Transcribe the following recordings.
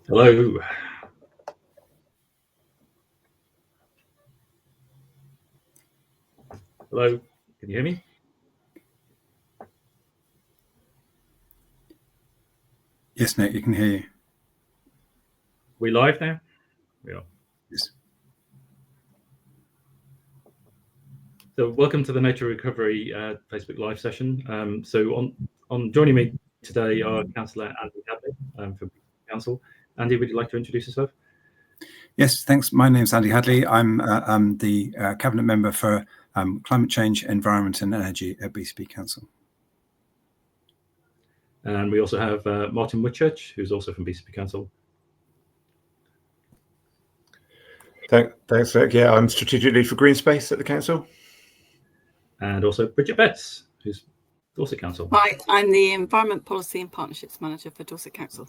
Hello. Hello. Can you hear me? Yes, Nick, you can hear you. We live now? We are. Yes. So welcome to the Nature Recovery Facebook Live session. So on joining me today are Councillor Andy Hadley from Council. Andy, would you like to introduce yourself? Yes, thanks. My name's Andy Hadley. I'm the Cabinet Member for Climate Change, Environment and Energy at BCP Council. And we also have Martin Whitchurch, who's also from BCP Council. Thanks, Nick. Yeah, I'm Strategic Lead for Green Space at the Council. And also Bridget Betts, who's Dorset Council. Hi, I'm the Environment Policy and Partnerships Manager for Dorset Council.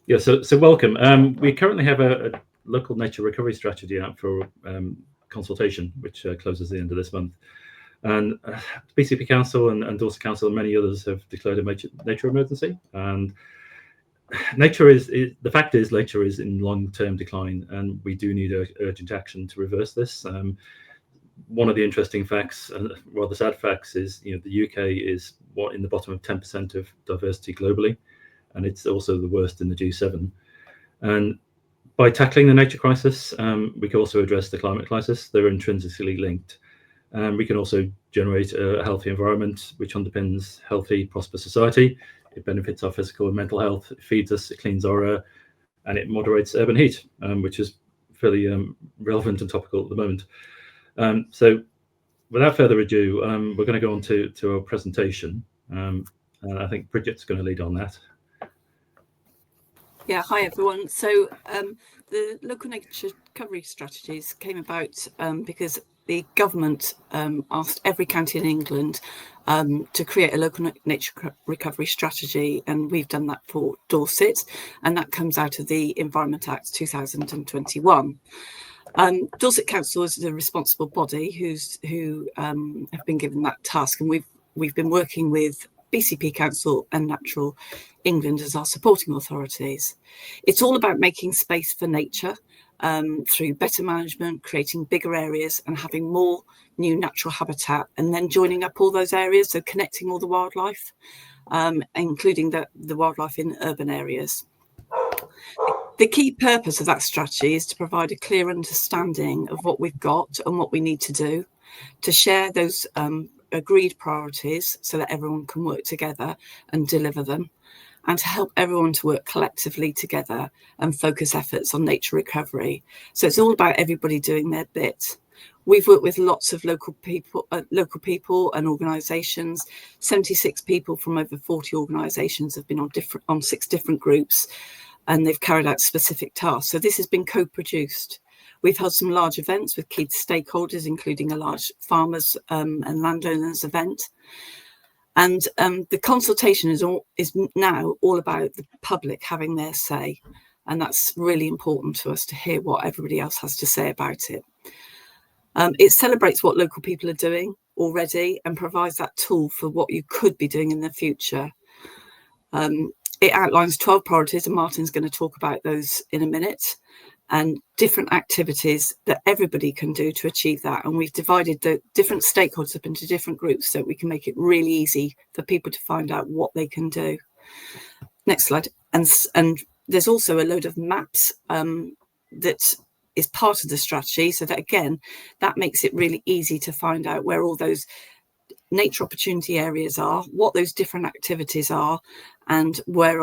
Yeah, so welcome. We currently have a local nature recovery strategy out for consultation, which closes at the end of this month. And BCP Council and Dorset Council and many others have declared a nature emergency. And nature the fact is nature is in long-term decline, and we do need urgent action to reverse this. One of the interesting facts, and rather sad facts, is the UK is in the bottom of 10% of diversity globally, and it's also the worst in the G7. And by tackling the nature crisis, we can also address the climate crisis. They're intrinsically linked. We can also generate a healthy environment, which underpins healthy, prosperous society. It benefits our physical and mental health. It feeds us, it cleans our air, and it moderates urban heat, which is fairly relevant and topical at the moment. So without further ado, we're going to go on to our presentation. And I think Bridget's going to lead on that. Yeah, hi everyone. So the local nature recovery strategies came about because the government asked every county in England to create a local nature recovery strategy, and we've done that for Dorset, and that comes out of the Environment Act 2021. Dorset Council is the responsible body who have been given that task, and we've been working with BCP Council and Natural England as our supporting authorities. It's all about making space for nature through better management, creating bigger areas and having more new natural habitat, and then joining up all those areas, so connecting all the wildlife, including the wildlife in urban areas. The key purpose of that strategy is to provide a clear understanding of what we've got and what we need to do, to share those agreed priorities so that everyone can work together and deliver them, and to help everyone to work collectively together and focus efforts on nature recovery. So it's all about everybody doing their bit. We've worked with lots of local people and organisations. 76 people from over 40 organisations have been on 6 different groups, and they've carried out specific tasks. So this has been co-produced. We've held some large events with key stakeholders, including a large farmers and landowners event. And the consultation is now all about the public having their say. And that's really important to us to hear what everybody else has to say about it. It celebrates what local people are doing already and provides that tool for what you could be doing in the future. It outlines 12 priorities, and Martin's going to talk about those in a minute, and different activities that everybody can do to achieve that. And we've divided the different stakeholders up into different groups so we can make it really easy for people to find out what they can do. Next slide. And there's also a load of maps that is part of the strategy, so that again, that makes it really easy to find out where all those nature opportunity areas are, what those different activities are, and where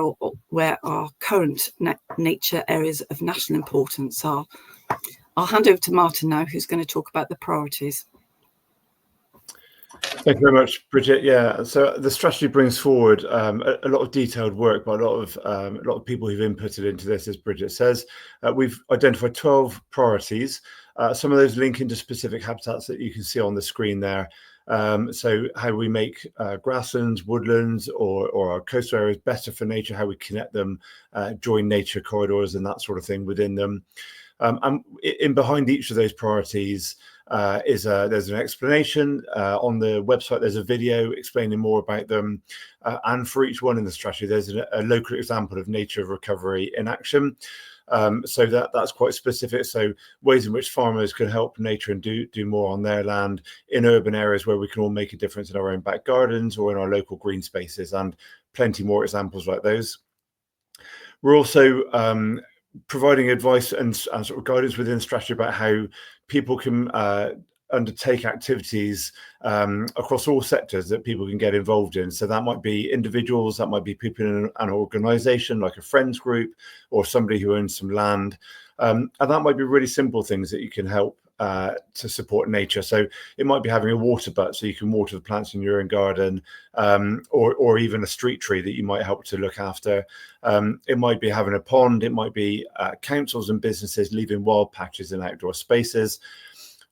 our current nature areas of national importance are. I'll hand over to Martin now, who's going to talk about the priorities. Thank you very much, Bridget. Yeah, so the strategy brings forward a lot of detailed work by a lot of people who've inputted into this, as Bridget says. We've identified 12 priorities. Some of those link into specific habitats that you can see on the screen there. So how we make grasslands, woodlands, or our coastal areas better for nature, how we connect them, join nature corridors and that sort of thing within them. And in behind each of those priorities, there's an explanation on the website. There's a video explaining more about them, and for each one in the strategy, there's a local example of nature recovery in action. So that's quite specific. So ways in which farmers can help nature and do more on their land in urban areas where we can all make a difference in our own back gardens or in our local green spaces, and plenty more examples like those. We're also providing advice and sort of guidance within the strategy about how people can undertake activities across all sectors that people can get involved in. So that might be individuals, that might be people in an organisation like a friends group or somebody who owns some land. And that might be really simple things that you can help to support nature. So it might be having a water butt so you can water the plants in your own garden, or even a street tree that you might help to look after. It might be having a pond. It might be councils and businesses leaving wild patches in outdoor spaces.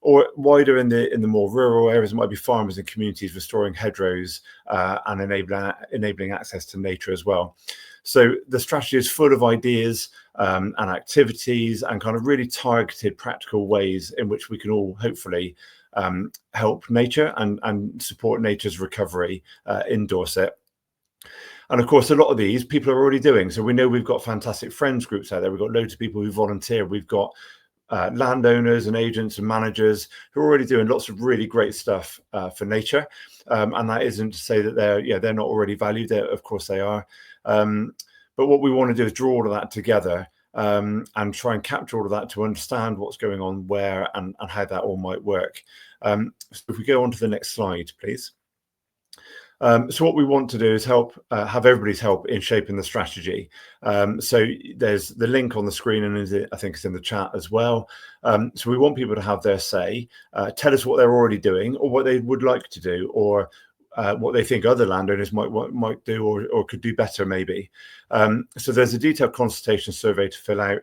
Or wider in the more rural areas, it might be farmers and communities restoring hedgerows and enabling access to nature as well. So the strategy is full of ideas and activities and kind of really targeted practical ways in which we can all hopefully help nature and support nature's recovery in Dorset. And of course, a lot of these people are already doing. So we know we've got fantastic friends groups out there. We've got loads of people who volunteer. We've got landowners and agents and managers who are already doing lots of really great stuff for nature, and that isn't to say that they're not already valued. Of course they are, but what we want to do is draw all of that together and try and capture all of that to understand what's going on where and how that all might work. So if we go on to the next slide, please. So what we want to do is help have everybody's help in shaping the strategy. So there's the link on the screen, and I think it's in the chat as well. So we want people to have their say, tell us what they're already doing or what they would like to do, or what they think other landowners might do or could do better maybe. So there's a detailed consultation survey to fill out.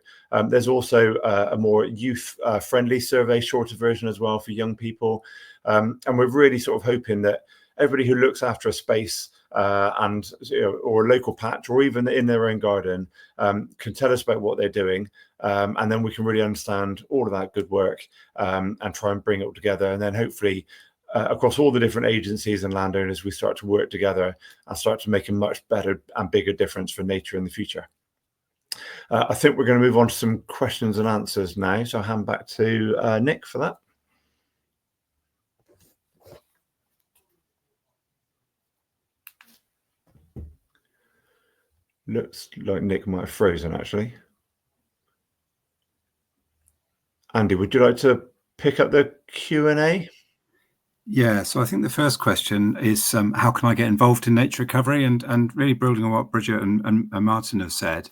There's also a more youth friendly survey, shorter version as well for young people. And we're really sort of hoping that everybody who looks after a space or a local patch, or even in their own garden, can tell us about what they're doing, and then we can really understand all of that good work and try and bring it all together. And then hopefully across all the different agencies and landowners, we start to work together and start to make a much better and bigger difference for nature in the future. I think we're going to move on to some questions and answers now, so I'll hand back to Nick for that. Looks like Nick might have frozen, actually. Andy, would you like to pick up the Q&A? Yeah, so I think the first question is how can I get involved in nature recovery? And really building on what Bridget and Martin have said,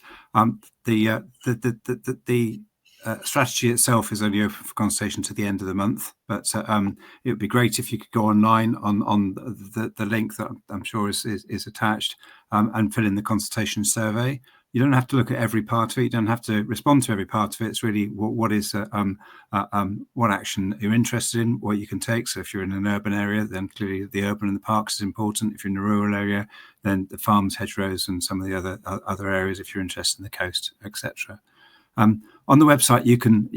the strategy itself is only open for consultation to the end of the month, but it would be great if you could go online on the link that I'm sure is attached and fill in the consultation survey. You don't have to look at every part of it. You don't have to respond to every part of it. It's really what action you're interested in, what you can take. So if you're in an urban area, then clearly the urban and the parks is important. If you're in a rural area, then the farms, hedgerows, and some of the other areas. If you're interested in the coast, etc. On the website, you can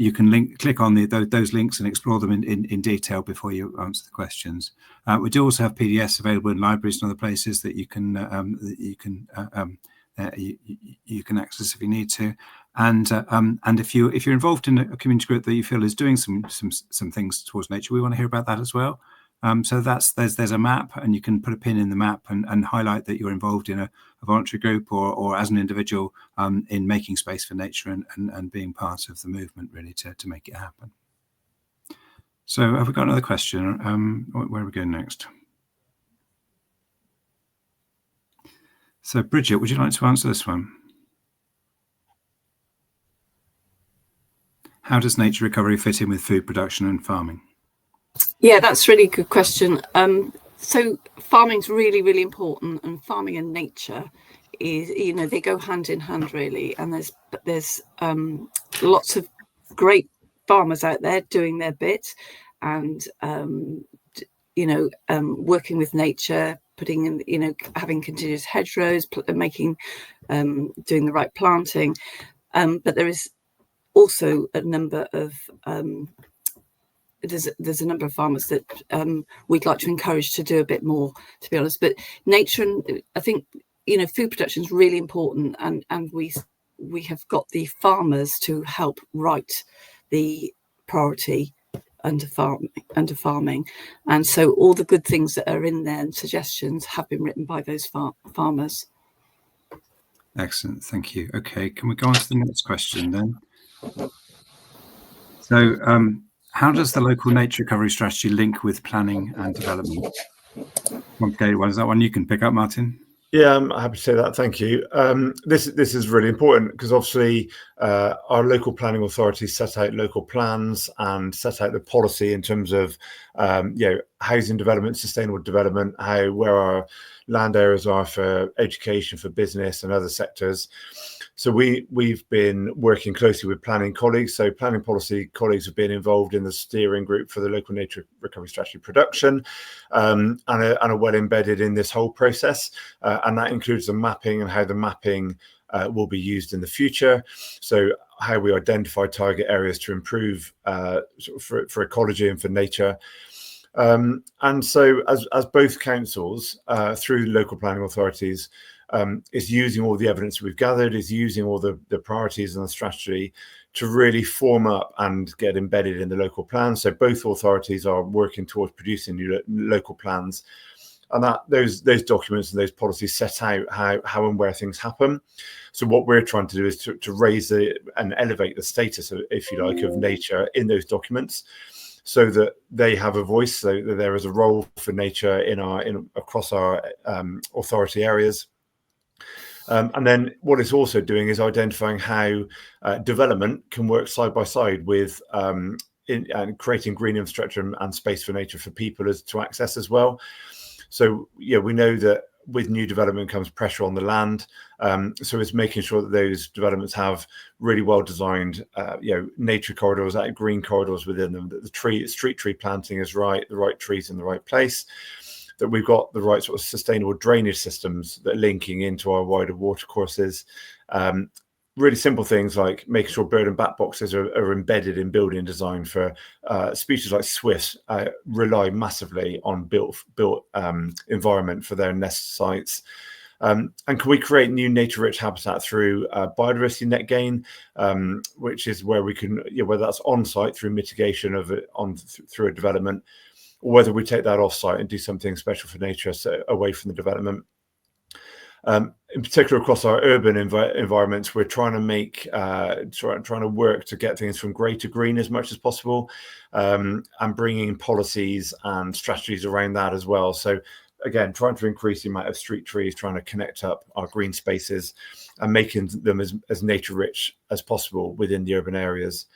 click on those links and explore them in detail before you answer the questions. We do also have PDFs available in libraries and other places that you can access if you need to. And if you're involved in a community group that you feel is doing some things towards nature, we want to hear about that as well. So there's a map, and you can put a pin in the map and highlight that you're involved in a voluntary group or as an individual in making space for nature and being part of the movement, really, to make it happen. So have we got another question? Where are we going next? So Bridget, would you like to answer this one? How does nature recovery fit in with food production and farming? Yeah, that's a really good question. So farming's really, really important, and farming and nature is, they go hand in hand, really. And there's lots of great farmers out there doing their bit and, working with nature, putting in, having continuous hedgerows, doing the right planting. But there is also a number of there's a number of farmers that we'd like to encourage to do a bit more, to be honest. But nature, and I think, you know, food production is really important, and we have got the farmers to help write the priority under farming, and so all the good things that are in there and suggestions have been written by those farmers. Excellent, thank you. Okay, can we go on to the next question then? So how does the local nature recovery strategy link with planning and development? Complicated one. Is that one you can pick up, Martin? Yeah, I'm happy to say that. Thank you. This is really important because obviously our local planning authorities set out local plans and set out the policy in terms of housing development, sustainable development, where our land areas are for education, for business and other sectors. So we've been working closely with planning colleagues. So planning policy colleagues have been involved in the steering group for the local nature recovery strategy production, and are well embedded in this whole process. And that includes the mapping and how the mapping will be used in the future. So how we identify target areas to improve for ecology and for nature. And so as both councils through local planning authorities is using all the evidence we've gathered, is using all the priorities and the strategy to really form up and get embedded in the local plan. So both authorities are working towards producing new local plans, and that those documents and those policies set out how and where things happen. So what we're trying to do is to raise and elevate the status, if you like, of nature in those documents, so that they have a voice, so that there is a role for nature across our authority areas. And then what it's also doing is identifying how development can work side by side with creating green infrastructure and space for nature for people to access as well. So yeah, we know that with new development comes pressure on the land. So it's making sure that those developments have really well designed nature corridors, green corridors within them, that the street tree planting is right, the right trees in the right place, that we've got the right sort of sustainable drainage systems that are linking into our wider watercourses. Really simple things like making sure bird and bat boxes are embedded in building design for species like swifts rely massively on built environment for their nest sites. And can we create new nature-rich habitat through biodiversity net gain, which is where we can, whether that's on-site through mitigation of it through a development, or whether we take that off-site and do something special for nature, so away from the development. In particular, across our urban environments, we're trying to work to get things from grey to green as much as possible, and bringing policies and strategies around that as well. So again, trying to increase the amount of street trees, trying to connect up our green spaces and making them as nature rich as possible within the urban areas.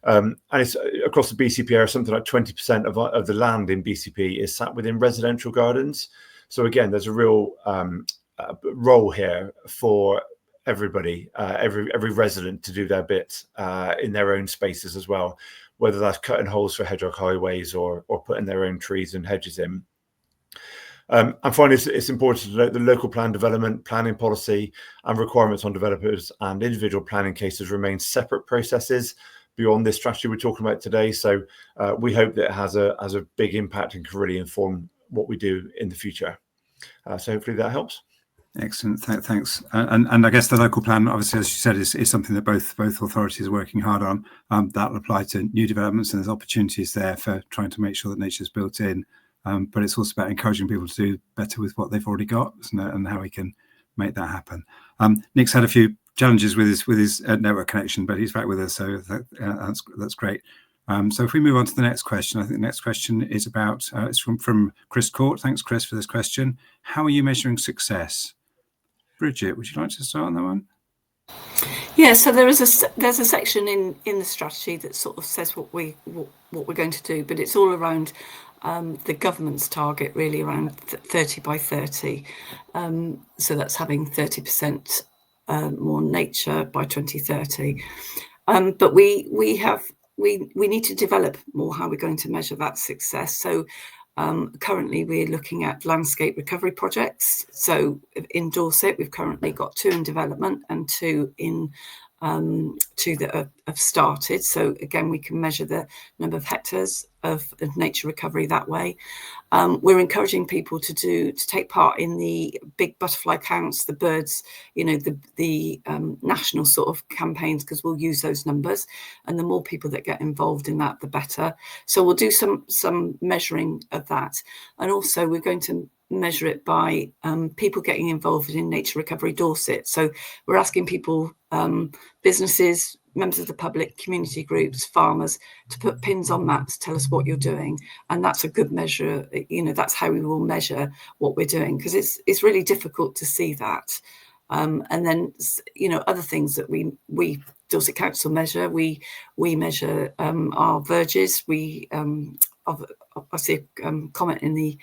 And it's across the BCP area, something like 20% of the land in BCP is sat within residential gardens. So again, there's a real role here for everybody, every resident to do their bit in their own spaces as well, whether that's cutting holes for hedgehog highways or putting their own trees and hedges in. And finally, it's important to note the local plan development, planning policy and requirements on developers and individual planning cases remain separate processes beyond this strategy we're talking about today. So we hope that it has a big impact and can really inform what we do in the future. So hopefully that helps. Excellent, thanks. And I guess the local plan, obviously, as you said, is something that both authorities are working hard on. That'll apply to new developments, and there's opportunities there for trying to make sure that nature's built in. But it's also about encouraging people to do better with what they've already got, and how we can make that happen. Nick's had a few challenges with his network connection, but he's back with us, so that's great. So if we move on to the next question, I think the next question is about it's from Chris Court. Thanks, Chris, for this question. How are you measuring success? Bridget, would you like to start on that one? Yeah, so there's a section in the strategy that sort of says what we're going to do, but it's all around the government's target, really around 30 by 30. So that's having 30% more nature by 2030. But we need to develop more how we're going to measure that success. So currently we're looking at landscape recovery projects. So in Dorset, we've currently got 2 in development and 2 in two that have started. So again, we can measure the number of hectares of nature recovery that way. We're encouraging people to take part in the big butterfly counts, the birds, the national sort of campaigns, because we'll use those numbers, and the more people that get involved in that, the better. So we'll do some measuring of that, and also we're going to measure it by people getting involved in Nature Recovery Dorset. So we're asking people, businesses, members of the public, community groups, farmers, to put pins on that to tell us what you're doing. And that's a good measure. That's how we will measure what we're doing, because it's really difficult to see that. And then, other things that we Dorset Council measure, we measure our verges. I see a comment in the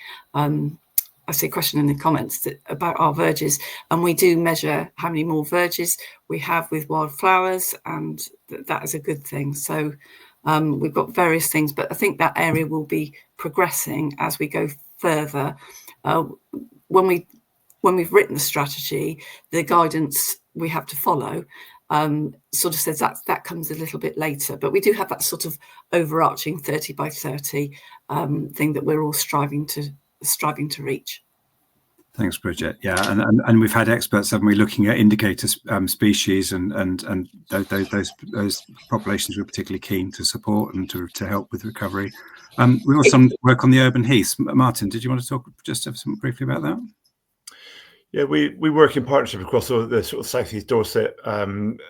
I see a question in the comments about our verges, and we do measure how many more verges we have with wildflowers, and that is a good thing. So we've got various things, but I think that area will be progressing as we go further. When we've written the strategy, the guidance we have to follow sort of says that comes a little bit later, but we do have that sort of overarching 30 by 30 thing that we're all striving to reach. Thanks, Bridget. Yeah, and we've had experts, haven't we, looking at indicator species and those populations we're particularly keen to support and to help with recovery. We also work on the urban heaths. Martin, did you want to talk just briefly about that? Yeah, we work in partnership across all the sort of South East Dorset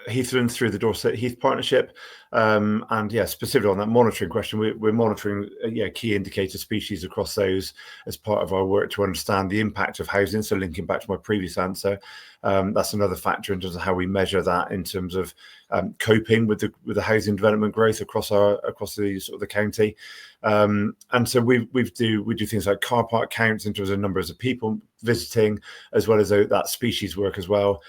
heathlands through the Dorset Heath Partnership, and yeah, specifically on that monitoring question, we're monitoring key indicator species across those as part of our work to understand the impact of housing. So linking back to my previous answer, that's another factor in terms of how we measure that in terms of coping with the housing development growth across the sort of the county. And so we do things like car park counts in terms of numbers of people visiting, as well as that species work as well.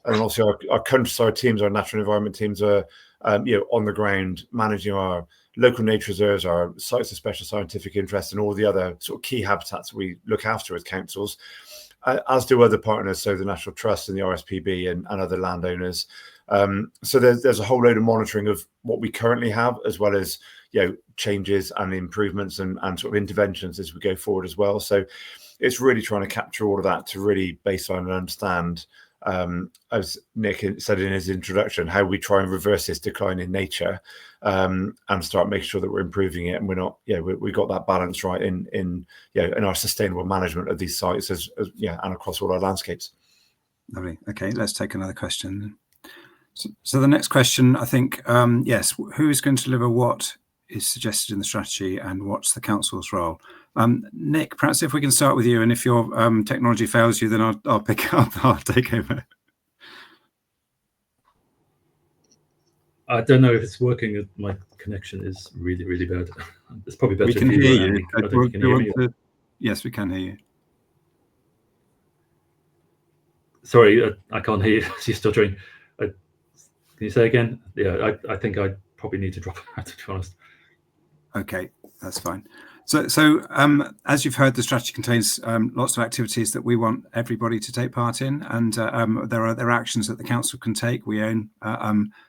And also our countryside teams, our natural environment teams are on the ground managing our local nature reserves, our sites of special scientific interest, and all the other sort of key habitats we look after as councils, as do other partners, so the National Trust and the RSPB and other landowners. So there's a whole load of monitoring of what we currently have, as well as changes and improvements and sort of interventions as we go forward as well. So it's really trying to capture all of that to really baseline and understand, as Nick said in his introduction, how we try and reverse this decline in nature, and start making sure that we're improving it, and we're not, we got that balance right in our sustainable management of these sites as and across all our landscapes. Lovely. Okay, let's take another question. So the next question, I think, yes, who is going to deliver what is suggested in the strategy, and what's the council's role? Nick, perhaps if we can start with you, and if your technology fails you, then I'll pick up. I'll take over. I don't know if it's working. My connection is really, really bad. It's probably better. We can if hear you. you. I don't know if you can hear me. Yes, we can hear you. Sorry, I can't hear you. You're stuttering. Can you say again? Yeah, I think I probably need to drop out, to be honest. Okay, that's fine. So as you've heard, the strategy contains lots of activities that we want everybody to take part in, and there are actions that the council can take. We own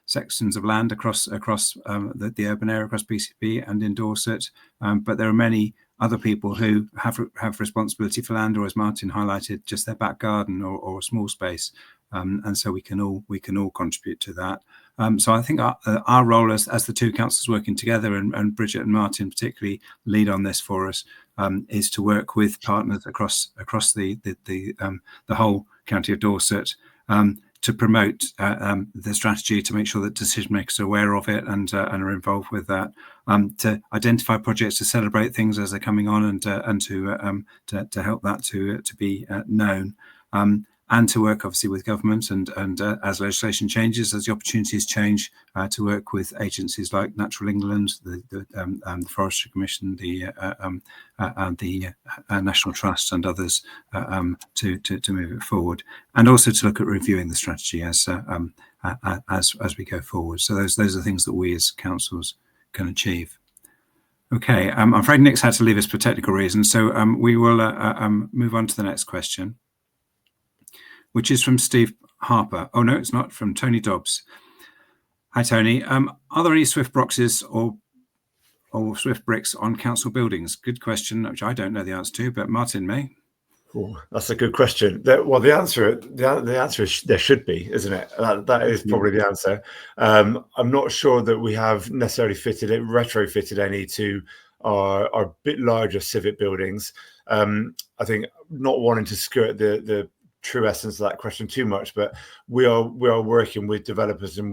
sections of land across the urban area, across BCP and in Dorset, but there are many other people who have responsibility for land, or as Martin highlighted, just their back garden or a small space, and so we can all contribute to that. So I think our role as the two councils working together, and Bridget and Martin particularly lead on this for us, is to work with partners across the whole county of Dorset, to promote the strategy, to make sure that decision makers are aware of it and are involved with that, to identify projects, to celebrate things as they're coming on, and to help that to be known. And to work obviously with government and as legislation changes, as the opportunities change, to work with agencies like Natural England, the Forestry Commission, the National Trust, and others, to move it forward, and also to look at reviewing the strategy as we go forward. So those are things that we as councils can achieve. Okay, I'm afraid Nick's had to leave us for technical reasons, so we will move on to the next question, which is from Steve Harper. Oh no, it's not, from Tony Dobbs. Hi, Tony. Are there any Swift boxes or Swift bricks on council buildings? Good question, which I don't know the answer to, but Martin may. Oh, that's a good question. The answer is there should be, isn't it? That is probably the answer. I'm not sure that we have necessarily retrofitted any to our bit larger civic buildings. I think not wanting to skirt the true essence of that question too much, but we are working with developers and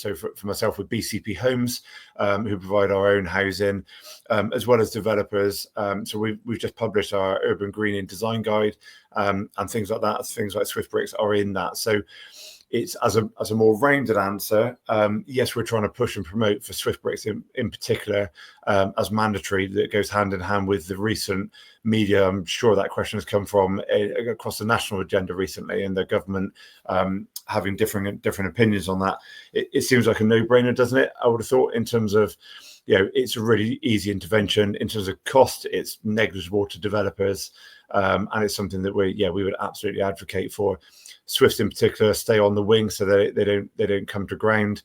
for myself with BCP Homes, who provide our own housing, as well as developers. So we've just published our urban greening design guide, and things like that. Things like Swift bricks are in that. So it's as a more rounded answer. Yes, we're trying to push and promote for Swift bricks in particular as mandatory. That goes hand in hand with the recent media. I'm sure that question has come from across the national agenda recently, and the government having different opinions on that. It seems like a no-brainer, doesn't it? I would have thought, in terms of, it's a really easy intervention. In terms of cost, it's negligible to developers, and it's something that we would absolutely advocate for. Swifts in particular stay on the wing, so they don't come to ground.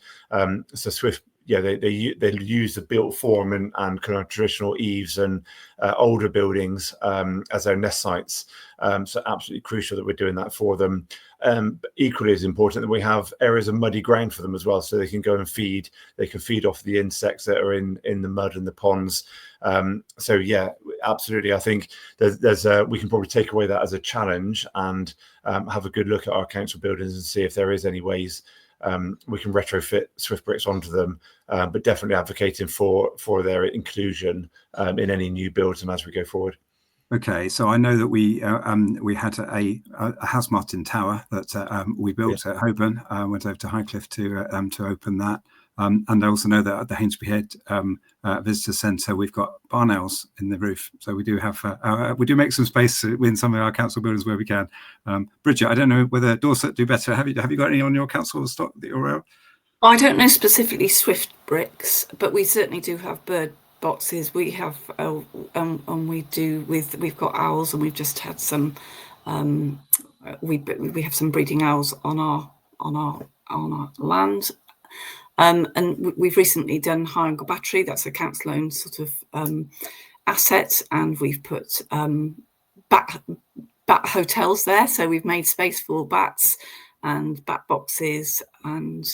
So Swift, they use the built form and kind of traditional eaves and older buildings as their nest sites. So absolutely crucial that we're doing that for them. But equally as important that we have areas of muddy ground for them as well, so they can go and feed. They can feed off the insects that are in the mud and the ponds. So yeah, absolutely. I think there's we can probably take away that as a challenge and have a good look at our council buildings and see if there is any ways we can retrofit Swift bricks onto them, but definitely advocating for their inclusion in any new builds and as we go forward. Okay, so I know that we had a House Martin Tower that we built at Holborn. Went over to Highcliffe to open that. And I also know that at the Hainsbury Head Visitor Centre, we've got barn owls in the roof. So we do have we do make some space in some of our council buildings where we can. Bridget, I don't know whether Dorset do better. Have you got any on your council stock that you're aware of? I don't know specifically Swift bricks, but we certainly do have bird boxes. We have and we've got owls, and we've just had some. We have some breeding owls on our land. And we've recently done High-Angle Battery. That's a council-owned sort of asset, and we've put bat hotels there. So we've made space for bats and bat boxes, and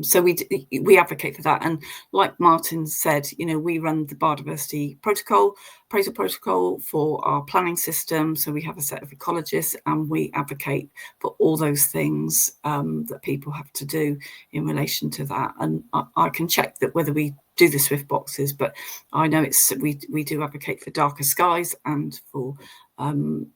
so we advocate for that. And like Martin said, we run the biodiversity appraisal protocol for our planning system. So we have a set of ecologists, and we advocate for all those things that people have to do in relation to that. And I can check that whether we do the Swift boxes, but I know we do advocate for darker skies and for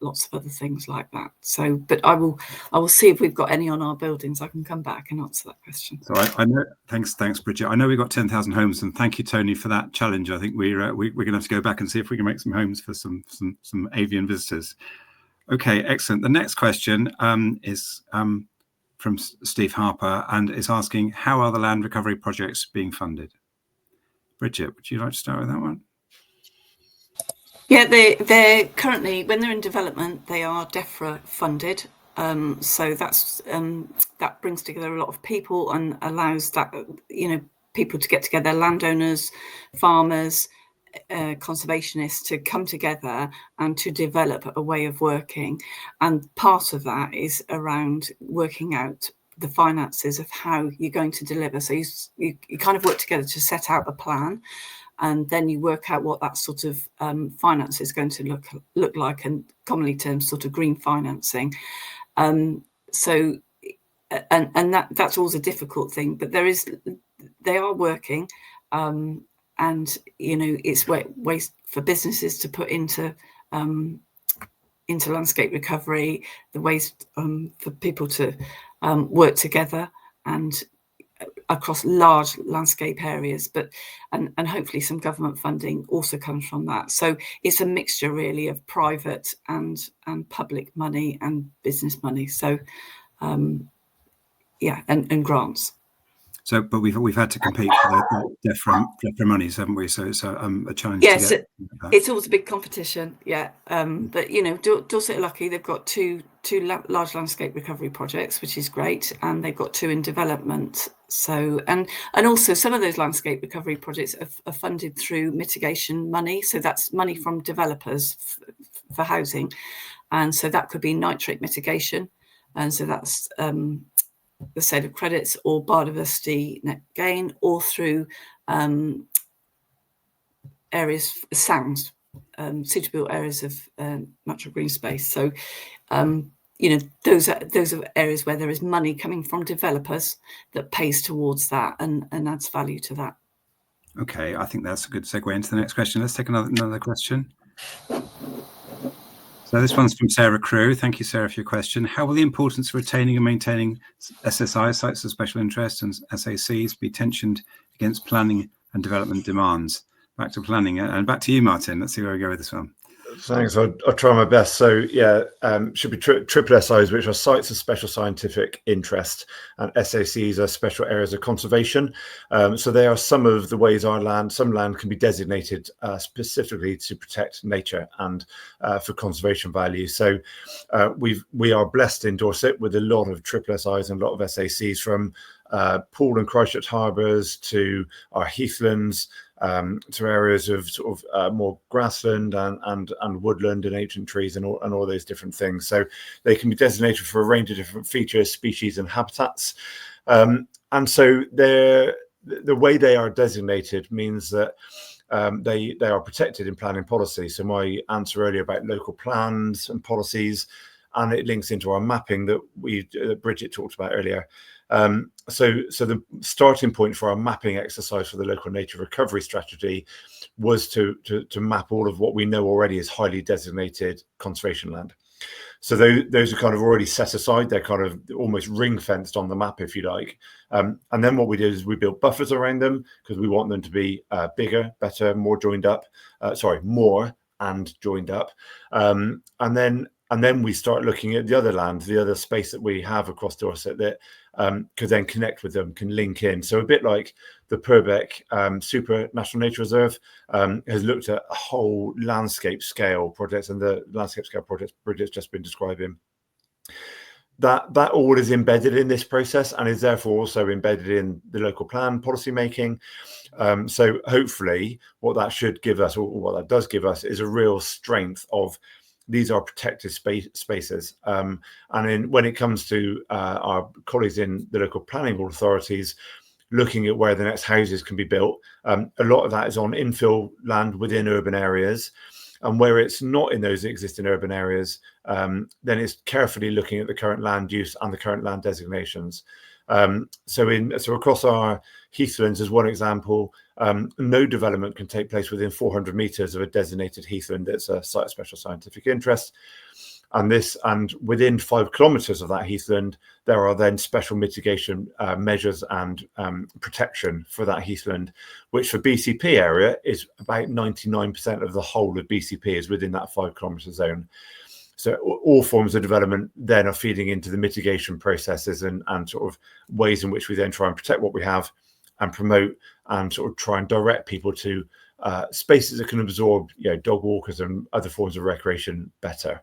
lots of other things like that. So, but I will see if we've got any on our buildings. I can come back and answer that question. So I know. Thanks, Bridget. I know we've got 10,000 homes, and thank you, Tony, for that challenge. I think we're going to have to go back and see if we can make some homes for some avian visitors. Okay, excellent. The next question is from Steve Harper, and is asking, how are the land recovery projects being funded? Bridget, would you like to start with that one? Yeah, they're currently, when they're in development, they are DEFRA funded. So that brings together a lot of people and allows that people to get together, landowners, farmers, conservationists, to come together and to develop a way of working. And part of that is around working out the finances of how you're going to deliver. So you kind of work together to set out a plan, and then you work out what that sort of finance is going to look like, and commonly termed sort of green financing. So that's always a difficult thing, but they are working, and it's ways for businesses to put into landscape recovery, the ways for people to work together and across large landscape areas, and hopefully some government funding also comes from that. So it's a mixture really of private and public money and business money. So and grants. but we've had to compete for the DEFRA monies, haven't we? So it's a challenge. Yes, to get it's always a big competition. Yeah, but you know, Dorset are lucky; they've got two large landscape recovery projects, which is great, and they've got 2 in development. So and also some of those landscape recovery projects are funded through mitigation money. So that's money from developers for housing, and so that could be nitrate mitigation, and so that's the sale of credits or biodiversity net gain, or through areas, SANGs, suitable areas of natural green space. So, you know, those are areas where there is money coming from developers that pays towards that and adds value to that. Okay, I think that's a good segue into the next question. Let's take another question. So this one's from Sarah Crew. Thank you, Sarah, for your question. How will the importance of retaining and maintaining SSI, sites of special interest, and SACs be tensioned against planning and development demands? Back to planning, and back to you, Martin. Let's see where we go with this one. Thanks. I'll try my best. So yeah, should be triple SIs, which are sites of special scientific interest, and SACs are special areas of conservation. So they are some of the ways some land can be designated specifically to protect nature and for conservation value. So we are blessed in Dorset with a lot of triple SIs and a lot of SACs, from Poole and Christchurch harbours to our heathlands, to areas of sort of more grassland and woodland and ancient trees and all those different things. So they can be designated for a range of different features, species and habitats. And so the way they are designated means that they are protected in planning policy. So my answer earlier about local plans and policies, and it links into our mapping that Bridget talked about earlier. So the starting point for our mapping exercise for the local nature recovery strategy was to map all of what we know already is highly designated conservation land. So those are kind of already set aside. They're kind of almost ring fenced on the map, if you like. And then what we did is we built buffers around them because we want them to be bigger, better, more joined up. More and joined up. And then we start looking at the other land, the other space that we have across Dorset that could then connect with them, can link in. So a bit like the Purbeck Super National Nature Reserve has looked at a whole landscape scale projects, and the landscape scale projects Bridget's just been describing. That all is embedded in this process and is therefore also embedded in the local plan policy making. So hopefully what that should give us, or what that does give us, is a real strength of these are protected spaces. And when it comes to our colleagues in the local planning board authorities looking at where the next houses can be built, a lot of that is on infill land within urban areas. And where it's not in those existing urban areas, then it's carefully looking at the current land use and the current land designations. So across our heathlands, as one example, no development can take place within 400 metres of a designated heathland that's a site of special scientific interest. And within 5 kilometres of that heathland, there are then special mitigation measures and protection for that heathland, which for BCP area is about 99% of the whole of BCP is within that 5 kilometre zone. So all forms of development then are feeding into the mitigation processes and sort of ways in which we then try and protect what we have and promote and sort of try and direct people to spaces that can absorb, dog walkers and other forms of recreation better.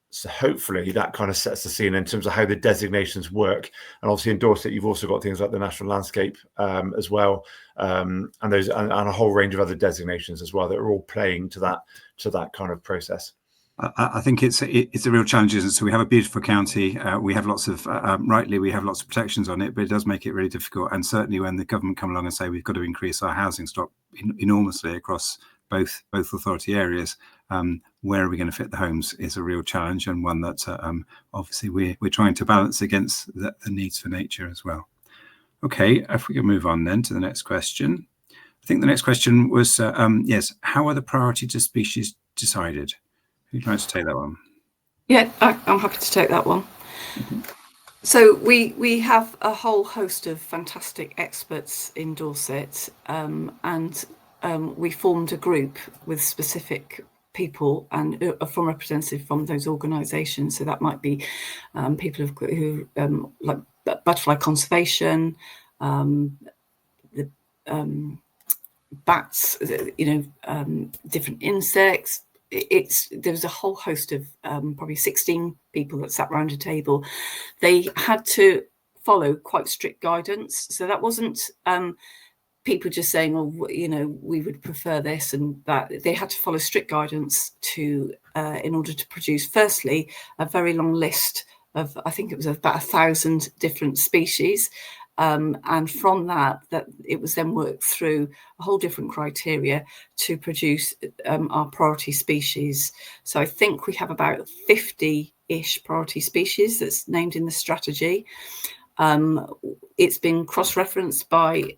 So hopefully that kind of sets the scene in terms of how the designations work. And obviously in Dorset, you've also got things like the National Landscape as well, and a whole range of other designations as well that are all playing to that kind of process. I think it's a real challenge, isn't it? So we have a beautiful county. We have lots of we have lots of protections on it, but it does make it really difficult. And certainly when the government come along and say we've got to increase our housing stock enormously across both authority areas, where are we going to fit the homes is a real challenge, and one that obviously we're trying to balance against the needs for nature as well. Okay, if we can move on then to the next question. I think the next question was, yes, how are the priority to species decided? Who'd like to take that one? Yeah, I'm happy to take that one. Mm-hmm. So we have a whole host of fantastic experts in Dorset, and we formed a group with specific people and from representatives from those organisations. So that might be people who like butterfly conservation, the bats, different insects. There was a whole host of probably 16 people that sat around a table. They had to follow quite strict guidance. So that wasn't people just saying, oh, we would prefer this and that. They had to follow strict guidance in order to produce, firstly, a very long list of, I think it was about 1,000 different species. And from that it was then worked through a whole different criteria to produce our priority species. So I think we have about 50-ish priority species that's named in the strategy. It's been cross-referenced by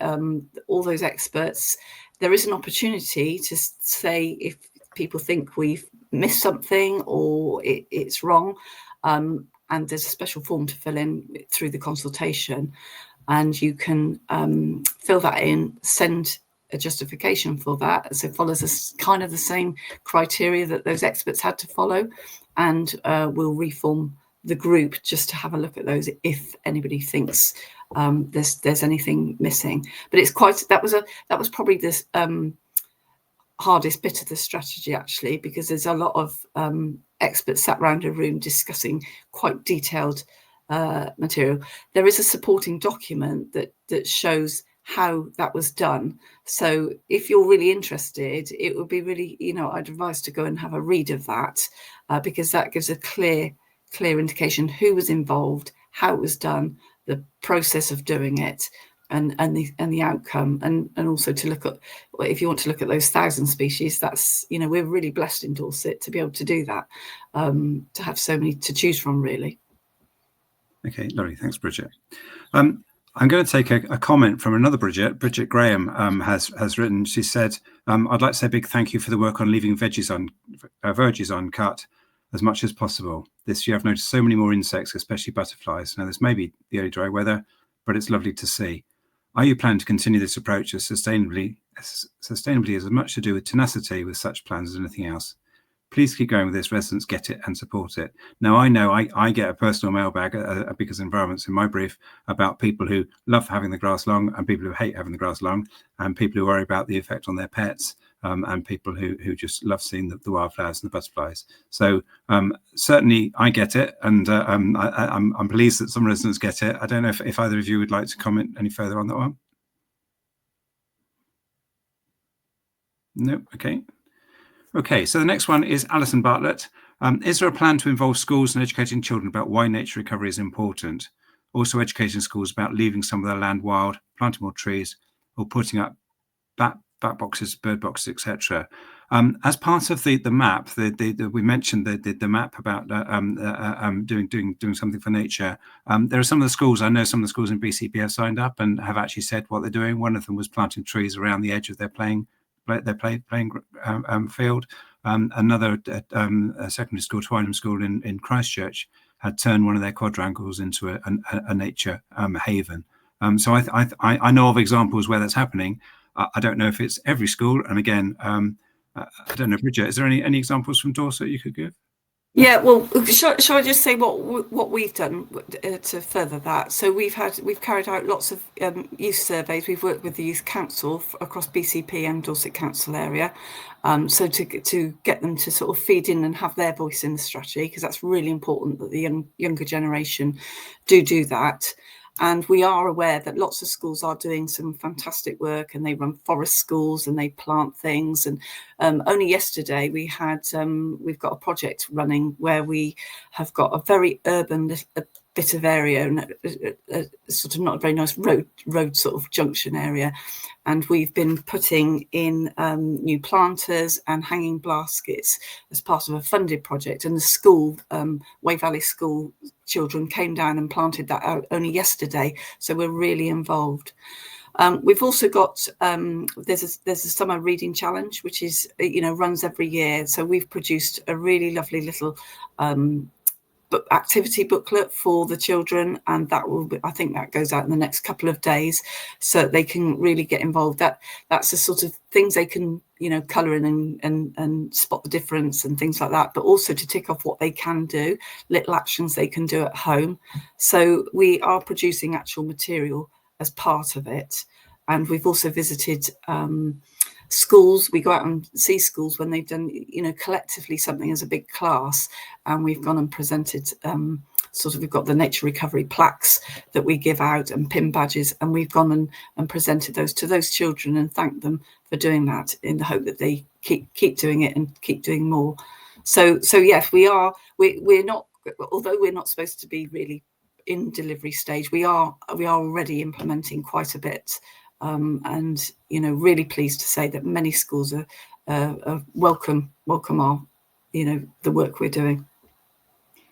all those experts. There is an opportunity to say if people think we've missed something or it's wrong, and there's a special form to fill in through the consultation, and you can fill that in, send a justification for that. So it follows kind of the same criteria that those experts had to follow, and we'll reform the group just to have a look at those if anybody thinks there's anything missing. But it's that was probably this hardest bit of the strategy, actually, because there's a lot of experts sat around a room discussing quite detailed material. There is a supporting document that shows how that was done. So if you're really interested, it would be really, I'd advise to go and have a read of that, because that gives a clear indication who was involved, how it was done, the process of doing it, and the outcome, and also to look at, if you want to look at those 1,000 species, that's, we're really blessed in Dorset to be able to do that, to have so many to choose from, really. Okay, lovely. Thanks, Bridget. I'm going to take a comment from another Bridget. Bridget Graham has written. She said, "I'd like to say a big thank you for the work on leaving verges uncut as much as possible. This year I've noticed so many more insects, especially butterflies. Now this may be the early dry weather, but it's lovely to see. Are you planning to continue this approach as sustainably as much to do with tenacity with such plans as anything else? Please keep going with this. Residents get it and support it." Now, I know I get a personal mailbag because environments in my brief about people who love having the grass long and people who hate having the grass long, and people who worry about the effect on their pets, and people who just love seeing the wildflowers and the butterflies. So certainly I get it, and I'm pleased that some residents get it. I don't know if either of you would like to comment any further on that one. No. Okay, so the next one is Alison Bartlett. Is there a plan to involve schools in educating children about why nature recovery is important? Also educating schools about leaving some of their land wild, planting more trees, or putting up bat boxes, bird boxes, etc. As part of the map, we mentioned the map about doing something for nature. There are some of the schools, I know some of the schools in BCP have signed up and have actually said what they're doing. One of them was planting trees around the edge of their playing field. Another secondary school, Twynham School in Christchurch, had turned one of their quadrangles into a nature haven. So I know of examples where that's happening. I don't know if it's every school, and again, I don't know, Bridget, is there any examples from Dorset you could give? Yeah, well, shall I just say what we've done to further that? So we've carried out lots of youth surveys. We've worked with the Youth Council across BCP and Dorset Council area, so to get them to sort of feed in and have their voice in the strategy, because that's really important that the younger generation do that. And we are aware that lots of schools are doing some fantastic work, and they run forest schools and they plant things. And only yesterday we've got a project running where we have got a very urban bit of area, and a sort of not a very nice road sort of junction area. And we've been putting in new planters and hanging baskets as part of a funded project. And the school, Way Valley School children, came down and planted that out only yesterday. So we're really involved. We've also got there's a summer reading challenge, which is runs every year. So we've produced a really lovely little activity booklet for the children, and I think that goes out in the next couple of days, so they can really get involved. That's the sort of things they can colour in and spot the difference and things like that, but also to tick off what they can do, little actions they can do at home. So we are producing actual material as part of it. And we've also visited schools. We go out and see schools when they've done, collectively something as a big class, and we've gone and presented we've got the nature recovery plaques that we give out and pin badges, and we've gone and presented those to those children and thanked them for doing that, in the hope that they keep doing it and keep doing more. So yes, we're not, although we're not supposed to be really in delivery stage, we are already implementing quite a bit, and really pleased to say that many schools are welcome our the work we're doing.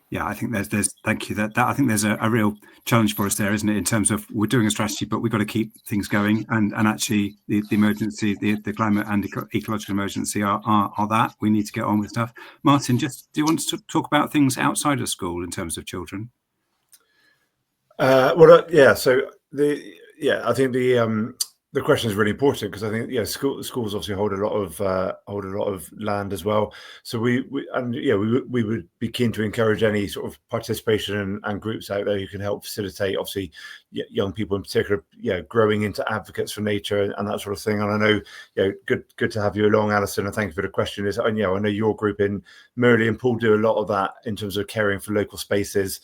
Yeah, I think there's thank you. That I think there's a real challenge for us there, isn't it? In terms of, we're doing a strategy, but we've got to keep things going. And actually, the emergency, the climate and ecological emergency are that we need to get on with stuff. Martin, do you want to talk about things outside of school in terms of children? Yeah. So I think the question is really important, because I think schools obviously hold a lot of land as well. So we would be keen to encourage any sort of participation and groups out there who can help facilitate, obviously, young people in particular, growing into advocates for nature and that sort of thing. And I know, good to have you along, Alison, and thank you for the question. I know your group in Merley and Poole do a lot of that in terms of caring for local spaces,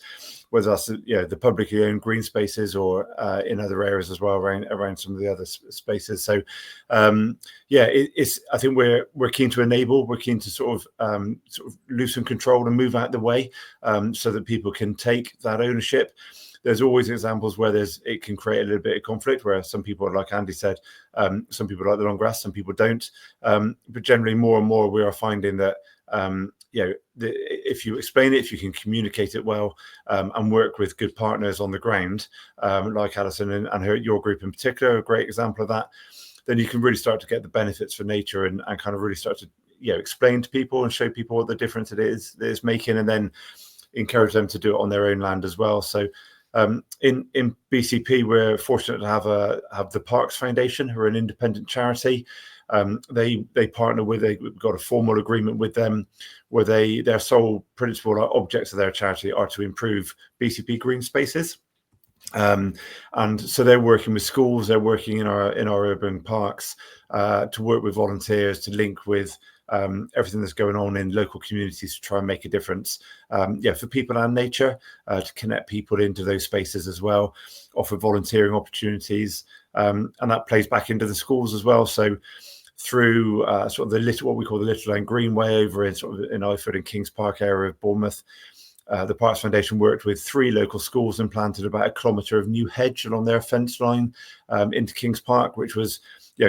whether that's the publicly owned green spaces or in other areas as well around some of the other spaces. So I think we're keen to enable, we're keen to sort of loosen control and move out the way, so that people can take that ownership. There's always examples where it can create a little bit of conflict, where some people, like Andy said, some people like the long grass, some people don't. But generally, more and more, we are finding that if you explain it, if you can communicate it well, and work with good partners on the ground, like Alison and your group in particular, a great example of that, then you can really start to get the benefits for nature and kind of really start to explain to people and show people what the difference it is making, and then encourage them to do it on their own land as well. So in BCP, we're fortunate to have the Parks Foundation, who are an independent charity. They partner with, we've got a formal agreement with them, where their sole principal objects of their charity are to improve BCP green spaces. And so they're working with schools, they're working in our urban parks, to work with volunteers, to link with everything that's going on in local communities to try and make a difference, for people and nature, to connect people into those spaces as well, offer volunteering opportunities, and that plays back into the schools as well. So through sort of what we call the Little Lane Greenway over in Ilford and Kings Park area of Bournemouth, the Parks Foundation worked with 3 local schools and planted about 1 kilometre of new hedge along their fence line into Kings Park, which was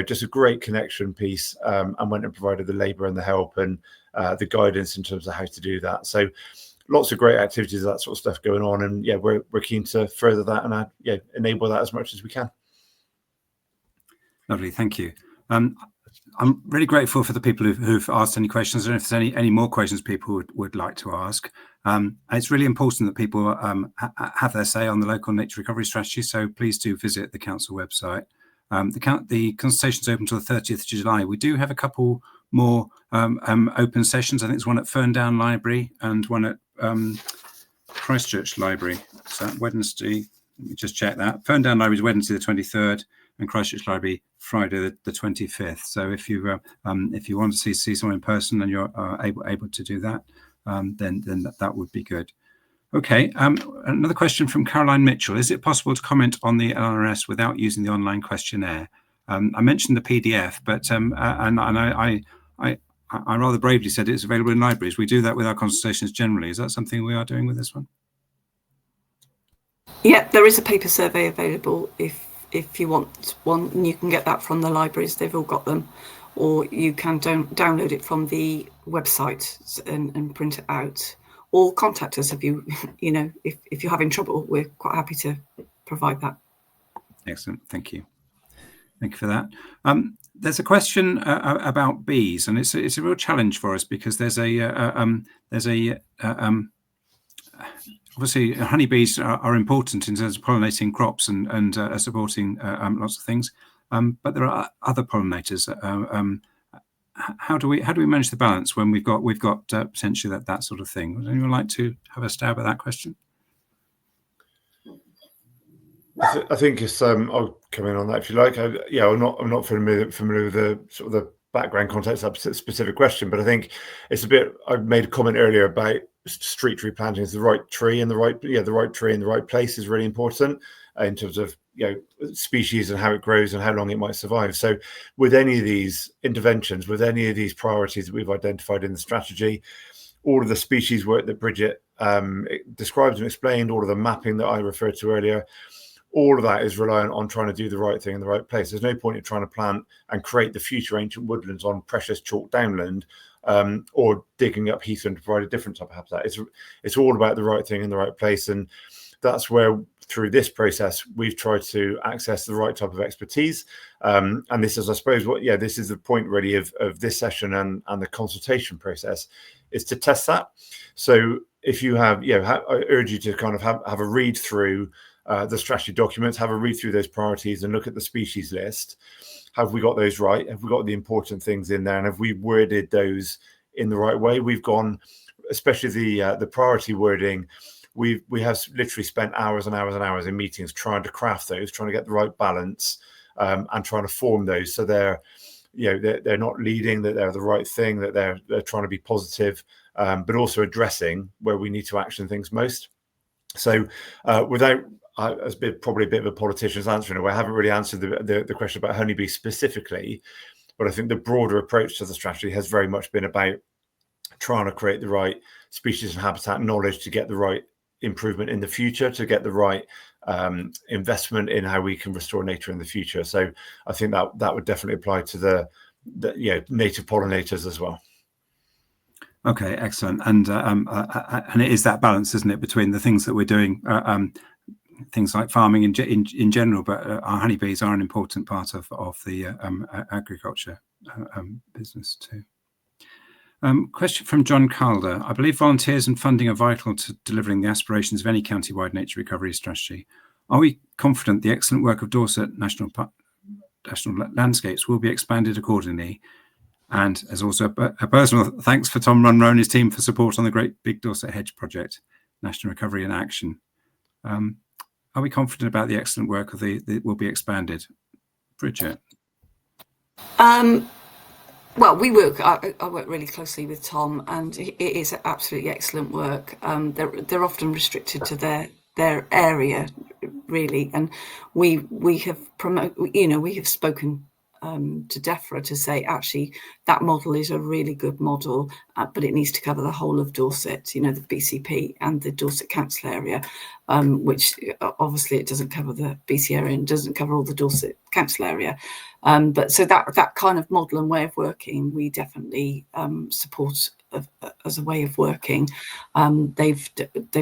just a great connection piece, and went and provided the labour and the help and the guidance in terms of how to do that. So lots of great activities, that sort of stuff going on, and we're keen to further that and enable that as much as we can. Lovely, thank you. I'm really grateful for the people who've asked any questions, and if there's any more questions people would like to ask. It's really important that people have their say on the local nature recovery strategy, so please do visit the council website. The consultation's open until the 30th of July. We do have a couple more open sessions. I think there's one at Ferndown Library and one at Christchurch Library. So Wednesday, let me just check that. Ferndown Library is Wednesday the 23rd, and Christchurch Library Friday the 25th. So if you want to see someone in person and you're able to do that, then that would be good. Okay, another question from Caroline Mitchell. Is it possible to comment on the LRS without using the online questionnaire? I mentioned the PDF, but I rather bravely said it's available in libraries. We do that with our consultations generally. Is that something we are doing with this one? Yeah, there is a paper survey available if you want one, and you can get that from the libraries. They've all got them, or you can download it from the website and print it out, or contact us if if you're having trouble. We're quite happy to provide that. Excellent, thank you for that. There's a question about bees, and it's a real challenge for us, because there's obviously honeybees are important in terms of pollinating crops and supporting lots of things, but there are other pollinators. How do we manage the balance when we've got potentially that sort of thing? Would anyone like to have a stab at that question? I think it's. I'll come in on that if you like. I'm not familiar with the sort of the background context of that specific question, but I think it's a bit. I made a comment earlier about street tree planting. Is the right tree in the right tree in the right place is really important in terms of species and how it grows and how long it might survive. So with any of these interventions, with any of these priorities that we've identified in the strategy, all of the species work that Bridget described and explained, all of the mapping that I referred to earlier, all of that is reliant on trying to do the right thing in the right place. There's no point in trying to plant and create the future ancient woodlands on precious chalk downland, or digging up heathland to provide a different type of habitat. It's all about the right thing in the right place, and that's where through this process we've tried to access the right type of expertise. And this is, I suppose, this is the point really of this session and the consultation process, is to test that. So if you have, I urge you to kind of have a read through the strategy documents, have a read through those priorities and look at the species list. Have we got those right? Have we got the important things in there? And have we worded those in the right way? We've gone, especially the priority wording, we have literally spent hours and hours and hours in meetings trying to craft those, trying to get the right balance, and trying to form those so they're not leading, that they're the right thing, that they're trying to be positive, but also addressing where we need to action things most. So without as probably a bit of a politician's answer in a way, I haven't really answered the question about honeybee specifically, but I think the broader approach to the strategy has very much been about trying to create the right species and habitat knowledge to get the right improvement in the future, to get the right investment in how we can restore nature in the future. So I think that would definitely apply to the native pollinators as well. Okay, excellent. And it is that balance, isn't it, between the things that we're doing, things like farming in general, but our honeybees are an important part of the agriculture business too. Question from John Calder. I believe volunteers and funding are vital to delivering the aspirations of any county-wide nature recovery strategy. Are we confident the excellent work of Dorset National Landscapes will be expanded accordingly? And as also a personal thanks for Tom Munro and his team for support on the Great Big Dorset Hedge Project, National Recovery in Action. Are we confident about the excellent work of that will be expanded? Bridget? Well, I work really closely with Tom, and it is absolutely excellent work. They're often restricted to their area, really, and we have spoken to DEFRA to say actually that model is a really good model, but it needs to cover the whole of Dorset, the BCP and the Dorset Council area, which obviously it doesn't cover the BC area and doesn't cover all the Dorset Council area. But so that kind of model and way of working, we definitely support as a way of working. They've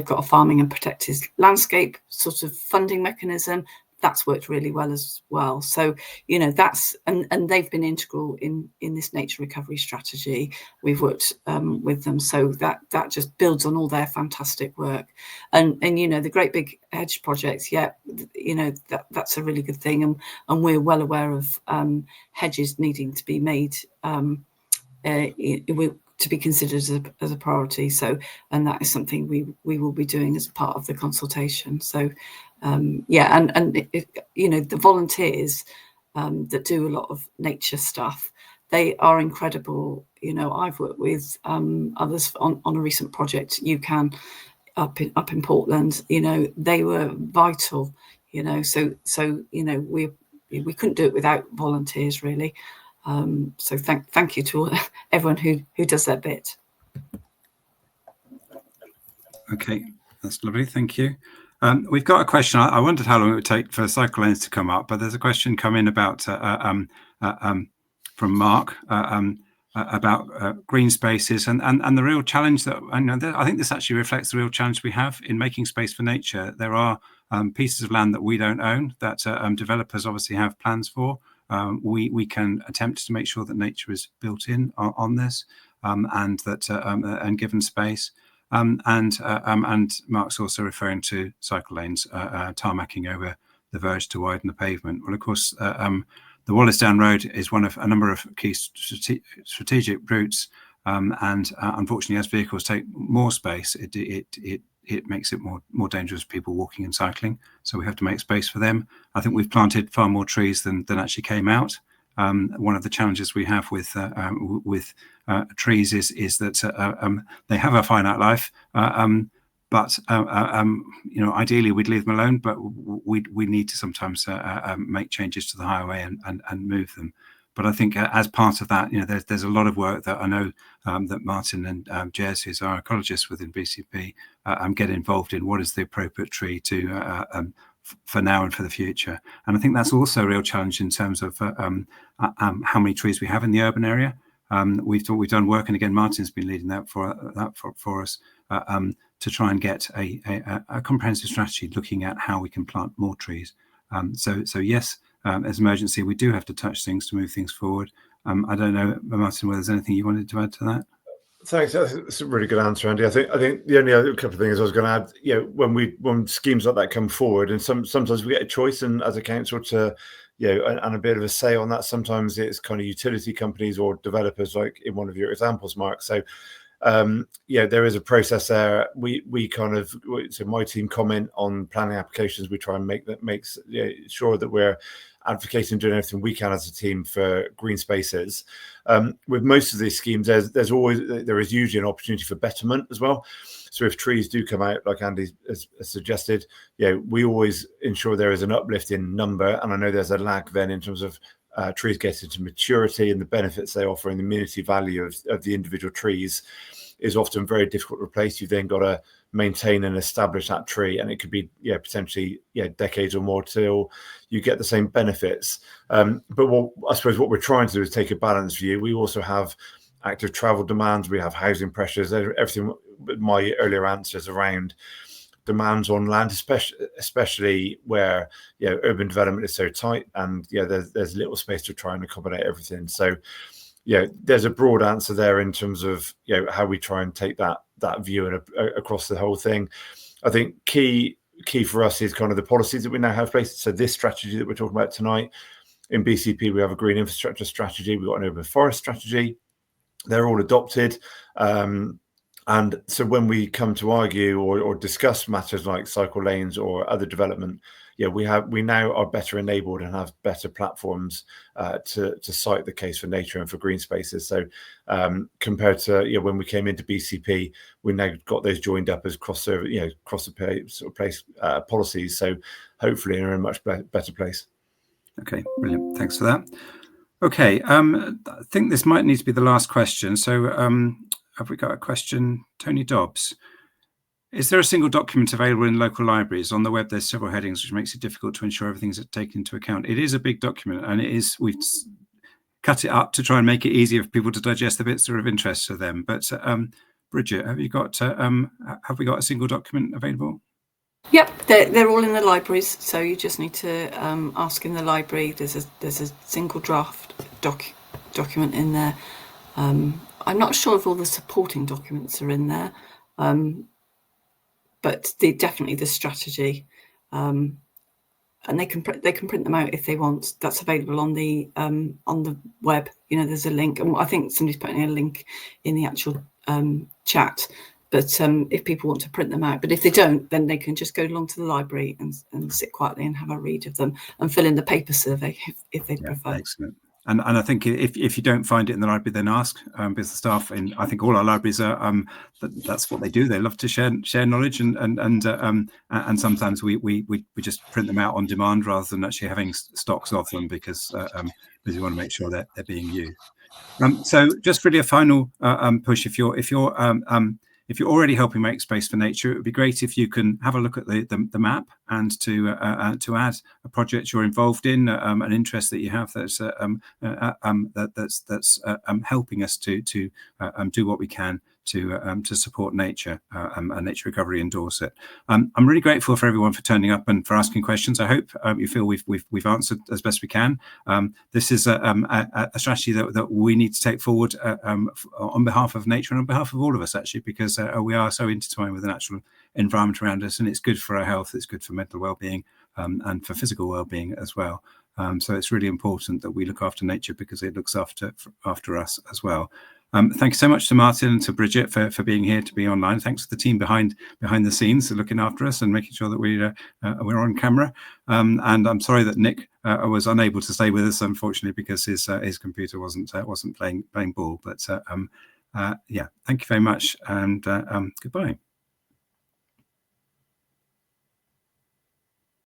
got a farming and protected landscape sort of funding mechanism that's worked really well as well. So that's and they've been integral in this nature recovery strategy. We've worked with them, so that just builds on all their fantastic work. And the Great Big Hedge projects, that's a really good thing, and we're well aware of hedges needing to be made to be considered as a priority. So, and that is something we will be doing as part of the consultation. So and the volunteers that do a lot of nature stuff, they are incredible. I've worked with others on a recent project, UCAN, up in Portland. They were vital. So we couldn't do it without volunteers, really. So thank you to everyone who does their bit. Okay, that's lovely. Thank you. We've got a question. I wondered how long it would take for cycle lanes to come up, but there's a question come in about from Mark about green spaces and the real challenge that I think this actually reflects the real challenge we have in making space for nature. There are pieces of land that we don't own that developers obviously have plans for. We can attempt to make sure that nature is built in on this and that and given space. And Mark's also referring to cycle lanes, tarmacking over the verge to widen the pavement. Well, of course, the Wallisdown Road is one of a number of key strategic routes, and unfortunately, as vehicles take more space, it it makes it more dangerous for people walking and cycling. So we have to make space for them. I think we've planted far more trees than actually came out. One of the challenges we have with trees is that they have a finite life, but ideally we'd leave them alone. But we need to sometimes make changes to the highway and move them. But I think as part of that, there's a lot of work that I know that Martin and Jez, who's our ecologist within BCP, get involved in. What is the appropriate tree to for now and for the future? And I think that's also a real challenge in terms of how many trees we have in the urban area. We've done work, and again, Martin's been leading that for us to try and get a comprehensive strategy looking at how we can plant more trees. So yes. As emergency, we do have to touch things to move things forward. I don't know, Martin, whether there's anything you wanted to add to that. Thanks. That's a really good answer, Andy. I think the only other couple of things I was going to add, when schemes like that come forward, and sometimes we get a choice, and as a council to, and a bit of a say on that. Sometimes it's kind of utility companies or developers, like in one of your examples, Mark. So there is a process there. So my team comment on planning applications. We try and make sure that we're advocating, doing everything we can as a team for green spaces. With most of these schemes, there is usually an opportunity for betterment as well. So if trees do come out, like Andy has suggested, we always ensure there is an uplift in number. And I know there's a lag then in terms of trees getting to maturity and the benefits they offer and the amenity value of the individual trees is often very difficult to replace. You've then got to maintain and establish that tree, and it could be potentially decades or more till you get the same benefits. But I suppose what we're trying to do is take a balanced view. We also have active travel demands, we have housing pressures, everything. My earlier answers around demands on land, especially where urban development is so tight, and there's little space to try and accommodate everything. So there's a broad answer there in terms of how we try and take that view and across the whole thing. I think key for us is kind of the policies that we now have placed. So this strategy that we're talking about tonight, in BCP we have a green infrastructure strategy, we've got an urban forest strategy. They're all adopted. And so when we come to argue or discuss matters like cycle lanes or other development, we now are better enabled and have better platforms to cite the case for nature and for green spaces. So compared to when we came into BCP, we now got those joined up as cross the place policies. So hopefully we're in a much better place. Okay, brilliant. Thanks for that. Okay, I think this might need to be the last question. So have we got a question? Tony Dobbs. Is there a single document available in local libraries? On the web, there's several headings, which makes it difficult to ensure everything's taken into account. It is a big document, and we've cut it up to try and make it easier for people to digest the bits that are of interest to them. But Bridget, have we got a single document available? Yep, they're all in the libraries, so you just need to ask in the library. There's a single draft document in there. I'm not sure if all the supporting documents are in there, but definitely the strategy, and they can print them out if they want. That's available on the web. There's a link, and I think somebody's putting a link in the actual chat. But if people want to print them out, but if they don't, then they can just go along to the library and sit quietly and have a read of them and fill in the paper survey if they prefer. Excellent. And I think if you don't find it in the library, then ask, because the staff in I think all our libraries are that's what they do. They love to share knowledge, and sometimes we just print them out on demand rather than actually having stocks of them because we want to make sure that they're being used. So just really a final push. If you're already helping make space for nature, it would be great if you can have a look at the map and to add a project you're involved in, an interest that you have that's helping us to do what we can to support nature and nature recovery in Dorset. I'm really grateful for everyone for turning up and for asking questions. I hope you feel we've answered as best we can. This is a strategy that we need to take forward on behalf of nature and on behalf of all of us, actually, because we are so intertwined with the natural environment around us, and it's good for our health, it's good for mental well-being, and for physical well-being as well. So it's really important that we look after nature because it looks after us as well. Thank you so much to Martin and to Bridget for being here, to be online. Thanks to the team behind the scenes, looking after us and making sure that we're on camera. And I'm sorry that Nick was unable to stay with us, unfortunately, because his computer wasn't playing ball. But yeah, thank you very much, and goodbye.